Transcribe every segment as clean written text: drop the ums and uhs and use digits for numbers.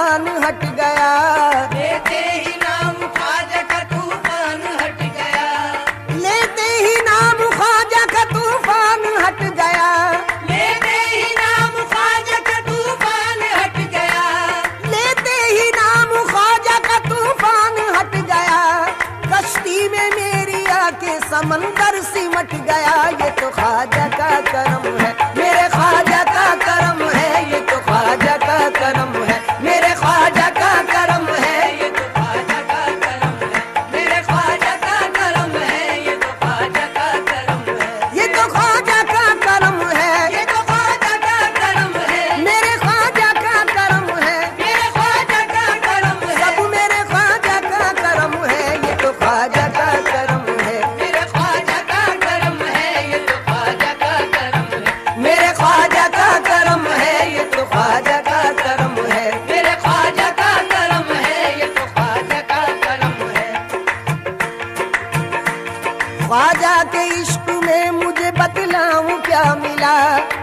तूफान हट गया। लेते ही नाम ख्वाजा का तूफान हट गया। लेते ही नाम ख्वाजा का तूफान हट गया। लेते ही नाम ख्वाजा का तूफान हट गया। लेते ही नाम ख्वाजा का तूफान हट गया। कश्ती में मेरी आके समंदर सिमट गया। ये तो ख्वाजा का करम है, मेरे ख्वाजा का करम है। ये तो ख्वाजा का करम है, मेरे ख्वाजा का करम है। ये तो ख्वाजा का करम है, मेरे ख्वाजा का करम है। ये तो ख्वाजा का करम है। ये तो ख्वाजा का करम है, ये तो ख्वाजा का करम है। मेरे ख्वाजा का करम है। मेरे ख्वाजा का करम है। सब मेरे ख्वाजा का करम है। ये तो ख्वाजा का करम है, मेरे ख्वाजा का करम है। ये तो ख्वाजा का करम है। मेरे ख्वाजा का करम है। ये तो ख्वाजा का करम है। मेरे ख्वाजा का करम है। ये तो ख्वाजा का करम है। ख्वाजा के इश्क में मुझे बतलाऊं क्या मिला।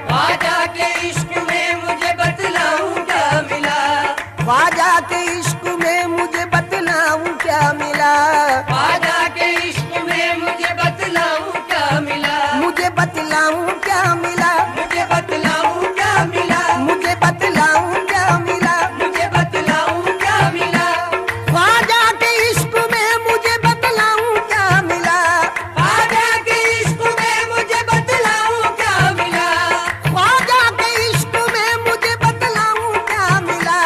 ख्वाजा के इश्क में मुझे बतलाऊं क्या मिला। ख्वाजा के इश्क में मुझे बतलाऊं क्या मिला। ख्वाजा के इश्क में मुझे बतलाऊं क्या मिला। मुझे बतलाऊं क्या मिला। मुझे बतलाऊं क्या मिला। मुझे बतलाऊं क्या मिला। मुझे बतलाऊं क्या मिला। ख्वाजा के इश्क में मुझे बतलाऊं क्या मिला। ख्वाजा के इश्क में मुझे बतलाऊं क्या मिला। ख्वाजा के इश्क में मुझे बतलाऊं क्या मिला।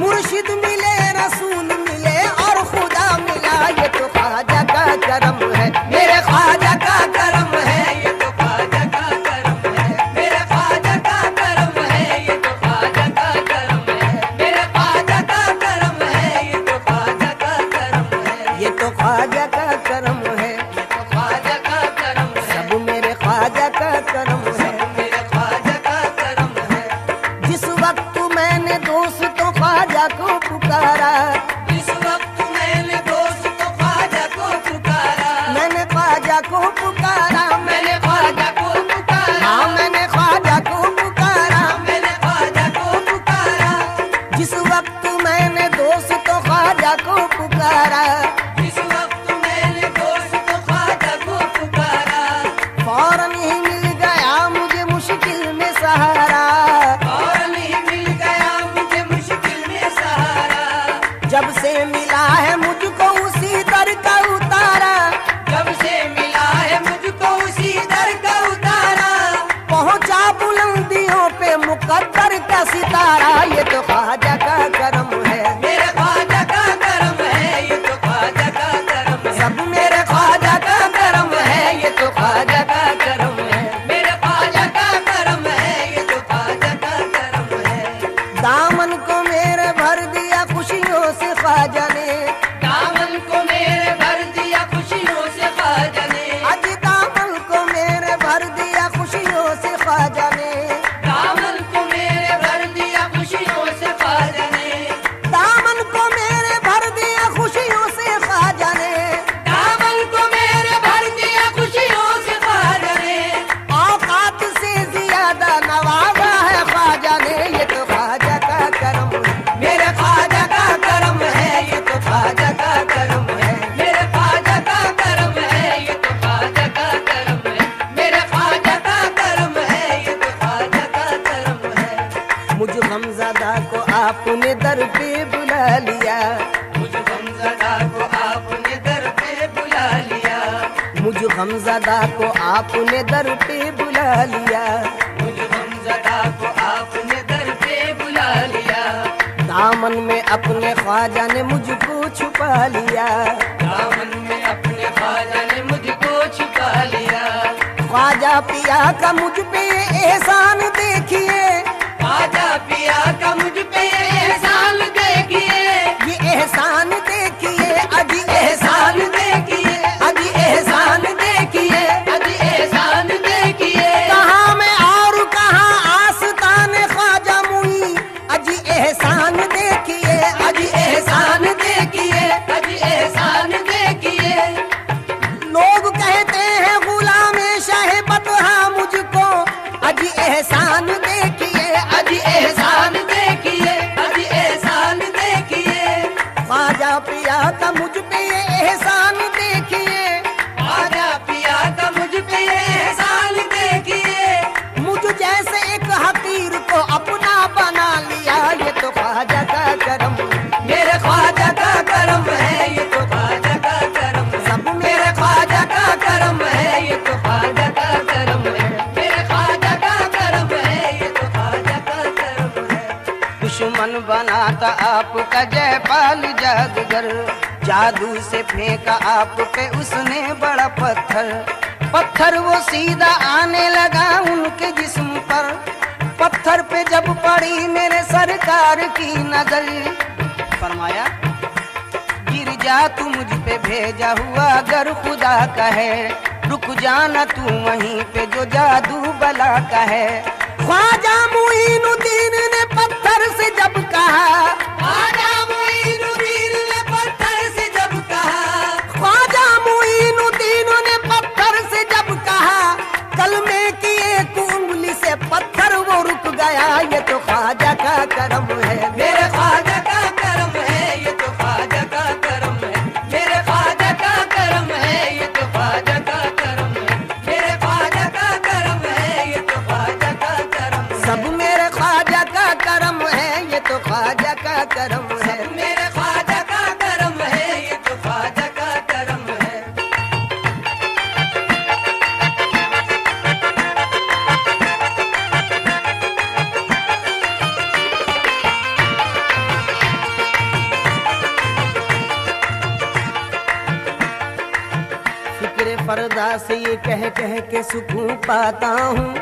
मुर्शिद मिले, रसूल मिले और खुदा मिला। ये तो ख्वाजा का करम है, मेरे ख्वाजा का करम है। ये तो ख्वाजा का करम है, मेरे ख्वाजा का करम है। ये तो ख्वाजा का करम है, मेरे ख्वाजा का करम है। ये तो ख्वाजा का करम है। ये तो ख्वाजा का करम है, ये तो ख्वाजा का करम है। सब मेरे ख्वाजा का करम है। मेरे ख्वाजा का करम है। जिस वक्त मैंने दोस्तों ख्वाजा को पुकारा। इस वक्त मैंने दोस्त तो ख्वाजा को पुकारा। मैंने ख्वाजा को पुकारा। मैंने ख्वाजा को पुकारा। हाँ मैंने ख्वाजा को पुकारा। मैंने ख्वाजा को पुकारा। जिस वक्त मैंने दोस्तों ख्वाजा को पुकारा। इस वक्त मैंने दोस्त तो ख्वाजा को पुकारा। फौरन ही मिल गया मुझे मुश्किल में सहारा। और नहीं मिल गया मुझे मुश्किल में सहारा। जब से मिला है मुझको उसी दर का उतारा। जब से मिला है मुझको उसी दर का उतारा। पहुंचा बुलंदियों पे मुकद्दर का सितारा। ये तो ख्वाजा का करम है, मेरे ख्वाजा का करम है। ये तो ख्वाजा का करम है। सब मेरे ख्वाजा का करम है। ये तो ख्वाजा का करम है। मेरे ख्वाजा का करम है। ये तो ख्वाजा का करम है। दामन को मेरे भर दिया खुशियों से ख्वाजा ने। दामन को मेरे भर दिया खुशियों से ख्वाजा ने। आज दामन को मेरे भर दिया खुशियों से ख्वाजा ने। दामन को मेरे भर दिया खुशियों से ख्वाजा ने। दामन को मेरे भर दिया खुशियों से ख्वाजा ने। दामन को मेरे भर दिया खुशियों से ख्वाजा ने। औकात से ज्यादा नवाजा है ख्वाजा ने। ये तो ख्वाजा का करम है, मेरे ख्वाजा का करम है। ये तो ख्वाजा का करम है, मेरे ख्वाजा का करम है। ये तो ख्वाजा का करम है। मेरे ख्वाजा का करम है। ये तो ख्वाजा का करम है। मुझ गमज़दा को आपने दर पे बुला लिया। मुझ गमज़दा को आपने दर पे बुला लिया। मुझ गमज़दा को आपने दर पे बुला लिया। मुझ गमज़दा को आपने दर पे बुला लिया। दामन में अपने ख्वाजा ने मुझको छुपा लिया। दामन में अपने ख्वाजा ने मुझको छुपा लिया। ख्वाजा पिया का मुझ पे एहसान देखिए। ख्वाजा पिया का मुझ पे एहसान देखिए। ये एहसान देखिए, अजी एहसान देखिए। अजी एहसान देखिए। अजी एहसान देखिए। कहाँ मैं और कहाँ आस्ताने ख्वाजा मुई। अजी एहसान देखिए। अजी एहसान देखिए। अजी एहसान देखिए। लोग कहते हैं गुलाम शाह बतहा मुझको। अजी एहसान देखिए। अजी एहसान देखिए। अजी एहसान दाता आपका जयपाल जादूगर। जादू से फेंका आप पे उसने बड़ा पत्थर, पत्थर वो सीधा आने लगा उनके जिस्म पर। पत्थर पे जब पड़ी मेरे सरकार की नजर, फरमाया गिर जा तू मुझ पे भेजा हुआ अगर खुदा का है, रुक जाना तू वहीं पे जो जादू बला का है। ख्वाजा मुईनुद्दीन ने पत्थर से जब कहा, ख्वाजा मुईनुद्दीन ने पत्थर से जब कहा, ख्वाजा मुईनुद्दीन ने पत्थर से जब कहा, कलमे की एक उंगली से पत्थर वो रुक गया। ये तो ख्वाजा का करम है, मेरे ख्वाजा का करम है, ये तो ख्वाजा का करम है, मेरे ख्वाजा का करम है, ये तो ख्वाजा का करम है, मेरे ख्वाजा का करम है, ये तो ख्वाजा का करम है। सब मेरे ख्वाजा का करम है, ये तो ख्वाजा का करम है। मेरे ख्वाजा का करम है, ये तो ख्वाजा का करम है। फिक्रे फरदा से ये कह कह के सुकून पाता हूँ,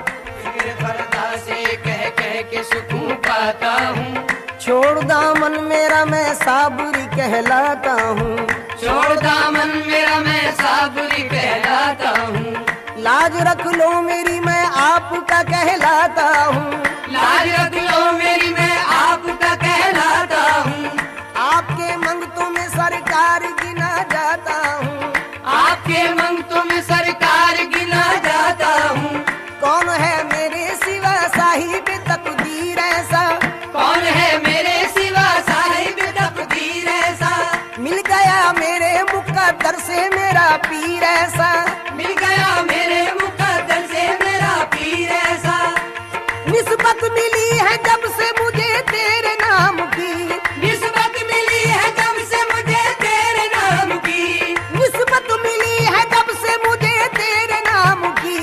फिक्र फरदा से कह कह के सुकून पाता हूँ, छोड़ दामन मेरा मैं साबुरी कहलाता हूँ। छोड़ दामन मेरा मैं साबुरी कहलाता हूँ, लाज रख लो मेरी मैं आपका कहलाता हूँ। लाज रख लो मेरी मैं आपका कहलाता हूँ, आपके मंगतों में सरकार गिना जाता हूँ। आपके मंगतों में सरकार गिना जाता हूँ। कौन है मेरे सिवा साहिब तकदीर ऐसा, कौन है मेरे सिवा साहिब तकदीर ऐसा, मिल गया मेरे मुकद्दर से मेरा पीर ऐसा। मिल गया मेरे मुकद्दर से मेरा पीर ऐसा। निस्बत मिली है जब से मुझे तेरे नाम की, निस्बत मिली है जब से मुझे तेरे नाम की, निस्बत मिली है जब से मुझे तेरे नाम की।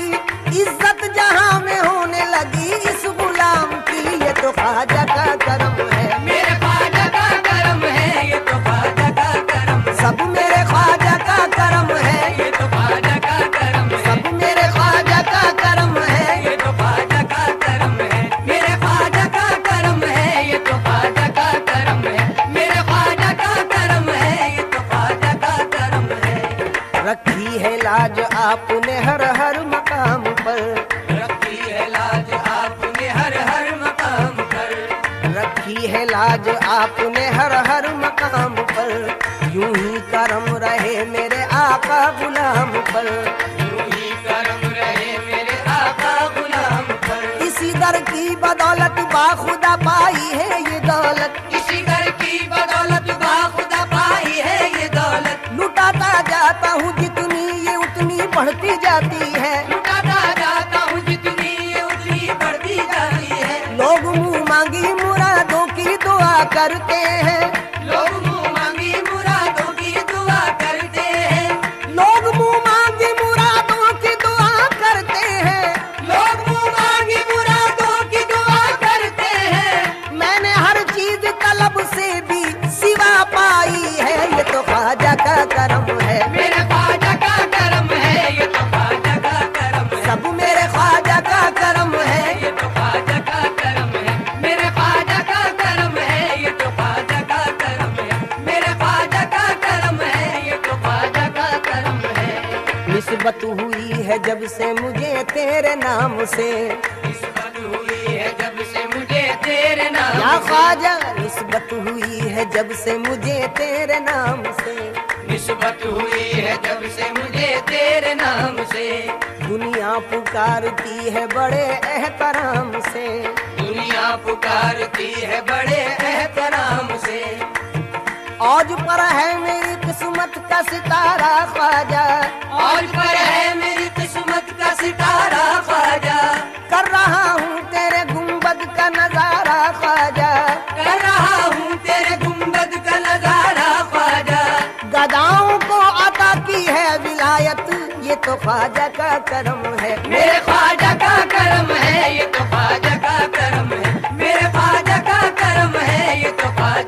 इज्जत जहां में होने लगी इस गुलाम की। ये तो ख्वाजा का करम है, मेरे ख्वाजा का करम है, ये तो ख्वाजा का करम है। सब मेरे ख्वाजा का करम है, ये तो ख्वाजा का करम है, सब मेरे ख्वाजा का करम है। ये तो ख्वाजा का करम है, मेरे ख्वाजा का करम है, ये तो ख्वाजा का करम है, मेरे ख्वाजा का करम है, ये तो ख्वाजा का करम है। रखी है लाज आपने हर हर मकाम पर, रखी है लाज आपने हर हर मकाम पर, रखी है लाज आपने हर हर मकाम पर। यूं ही करम रहे मेरे आका गुलाम पर, यूं ही करम रहे मेरे आका गुलाम पर। इसी दर की बदौलत बाखुदा पाई है ये दौलत, इसी घर की बदौलत बाखुदा पाई है ये दौलत। लुटाता जाता हूँ जितनी ये उतनी बढ़ती जाती है। लुटाता जाता हूँ जितनी ये उतनी बढ़ती जाती है। लोग मुंह मांगी मुरादों की दुआ करते हैं, लोग मुँह मांगी मुरादों की दुआ करते हैं। लोग मुंह मांगी मुरादों की दुआ करते हैं। लोग मुँह मांगी मुरादों की दुआ करते हैं। मैंने हर चीज तलब से भी सिवा पाई है। ये तो ख्वाजा का करम है, मेरे ख्वाजा का करम है, ये तो ख्वाजा का करम है। सब मेरे ख्वाजा का करम है। ये तो ख्वाजा का करम है, मेरे ख्वाजा का करम है, ये तो ख्वाजा का करम है, मेरे ख्वाजा का करम है, ये तो ख्वाजा का करम है। निस्बत हुई है जब से मुझे तेरे नाम से, निस्बत हुई है जब से मुझे तेरे नाम या से। ख्वाजा निस्बत हुई है जब से मुझे तेरे नाम से। निस्बत हुई है जब से मुझे तेरे नाम से। दुनिया पुकारती है बड़े एहतराम से, दुनिया पुकारती है बड़े एहतराम से। औज पर है मेरी किस्मत का सितारा ख्वाजा, और पर है मेरी किस्मत का सितारा ख्वाजा। कर रहा हूँ तेरे गुंबद का नजारा ख्वाजा। कर रहा हूँ तेरे गुंबद का नजारा ख्वाजा। गदाओं को अता की है विलायत, ये तो ख्वाजा का करम है। मेरे ख्वाजा का करम है, ये तो ख्वाजा का करम है, मेरे ख्वाजा का करम है, ये तो ख्वाजा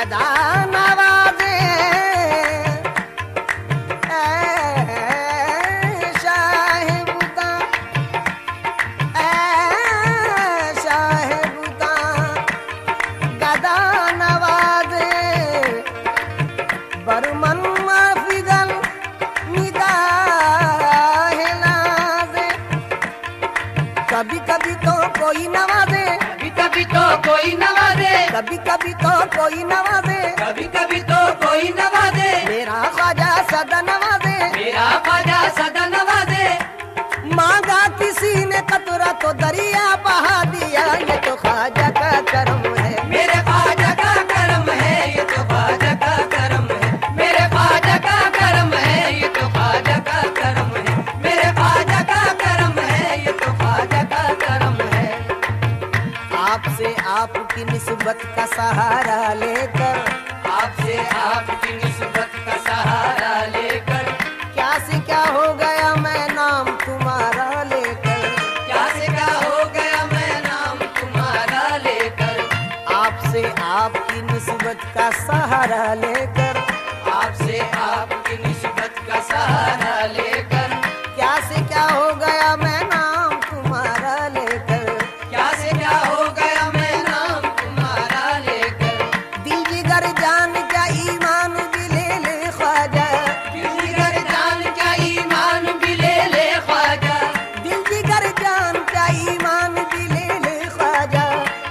गदा नवाजे ऐ शाहिबुदा गदा नवाजे बरमन फिगल निगाहे नाज़े कभी कभी तो कोई नवाजे कभी कभी तो कोई नवाजे कभी कभी तो कोई नवाजे कभी कभी तो कोई नवाजे मेरा ख्वाजा सदा नवाजे मेरा ख्वाजा सदा नवाजे मांगा किसी ने कतरा तो दरिया बहा दिया ये तो ख्वाजा का करम है मेरे ख्वाजा का करम है ये तो ख्वाजा का करम है मेरे ख्वाजा का करम है ये तो ख्वाजा का करम है मेरे ख्वाजा का करम है ये तो ख्वाजा का करम है आपसे आपकी निस्बत का सहारा लेकर आपसे आपकी निस्बत का सहारा लेकर क्या से क्या हो गया मैं नाम तुम्हारा लेकर क्या से क्या हो गया मैं नाम तुम्हारा लेकर आपसे आपकी निस्बत का सहारा लेकर आपसे आपकी निस्बत का सहारा लेकर क्या से क्या हो गया मैं नाम तुम्हारा लेकर क्या से क्या हो गया मैं नाम तुम्हारा लेकर दिल जिगर जान क्या ईमान भी ले ले ख्वाजा दिल जिगर जान क्या ईमान भी ले ले ख्वाजा दिल जिगर जान क्या ईमान भी ले ले ख्वाजा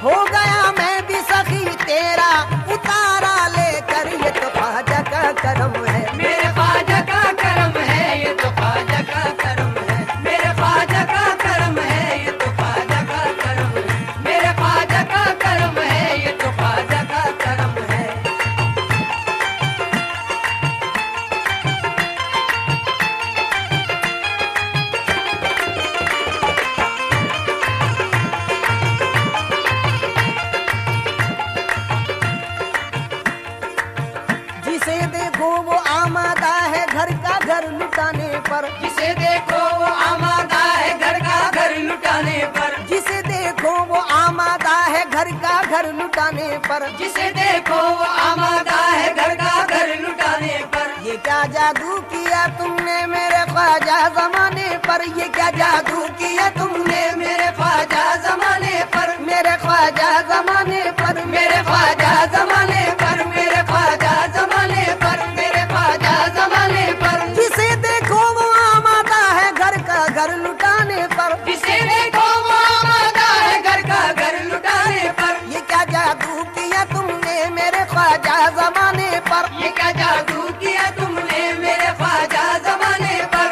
हो गया मैं भी सखी तेरा उतारा लेकर ये तो ख्वाजा का करम है मेरे ख्वाजा का करम है ये तो ख्वाजा का करम है मेरे ख्वाजा का करम है ये तो ख्वाजा का करम है मेरे ख्वाजा का करम है ये तो ख्वाजा का करम है जिसे देखो वो आमादा है घर का घर लुटाने पर जिसे देखो वो आमादा है घर का घर लुटाने पर जिसे देखो वो आमादा है घर का घर लुटाने पर जिसे देखो वो आमादा है घर का घर लुटाने पर ये क्या जादू किया तुमने मेरे ख्वाजा जमाने पर ये क्या जादू किया तुमने मेरे ख्वाजा जमाने पर मेरे ख्वाजा जमाने पर मेरे ख्वाजा जमाने पर मेरे ख्वाजा जमाने पर मेरे ख्वाजा जमाने पर जिसे देखो वो आमादा है घर का घर लुटाने पर जिसे देखो वो आमादा है घर का घर लुटाने पर ये क्या जादू किया तुमने मेरे ख्वाजा जमाने पर ये क्या जादू किया तुमने मेरे ख्वाजा जमाने पर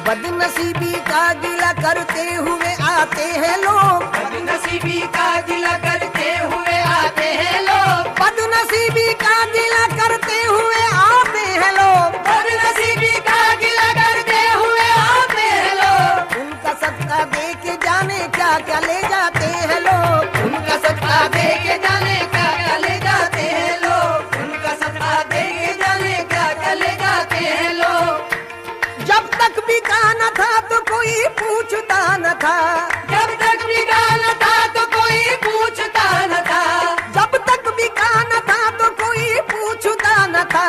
बदनसीबी का गिला करते हुए आते हैं लोग बदनसीबी का गिला करते हुए आते हैं लोग बदनसीबी का गिला करते हुए आते हैं लोग बदनसीबी का गिला करते हुए आते हैं लोग उनका सदका दे के जाने क्या क्या ले जाते हैं लोग उनका सदका दे के जाने क्या क्या ले जाते हैं लोग उनका सदका दे के जाने क्या क्या ले जाते हैं लोग जब तक बिका न था तो कोई पूछता न था जब तक बिका न था तो कोई पूछता न था जब तक बिका न था तो कोई पूछता न था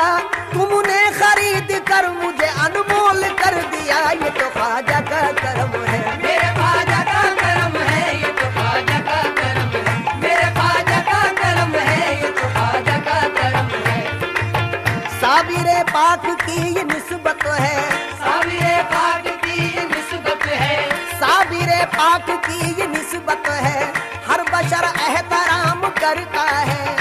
तुमने खरीद कर मुझे अनमोल कर दिया ये तो ख्वाजा का करम है मेरे ख्वाजा का करम है ये तो ख्वाजा का करम है मेरे ख्वाजा का करम है ये तो ख्वाजा का करम है साबिरे पाक की ये निस्बत है साबिरे पाक की ये निस्बत है साबिरे पाक की ये निस्बत है हर बशर एहतराम करता है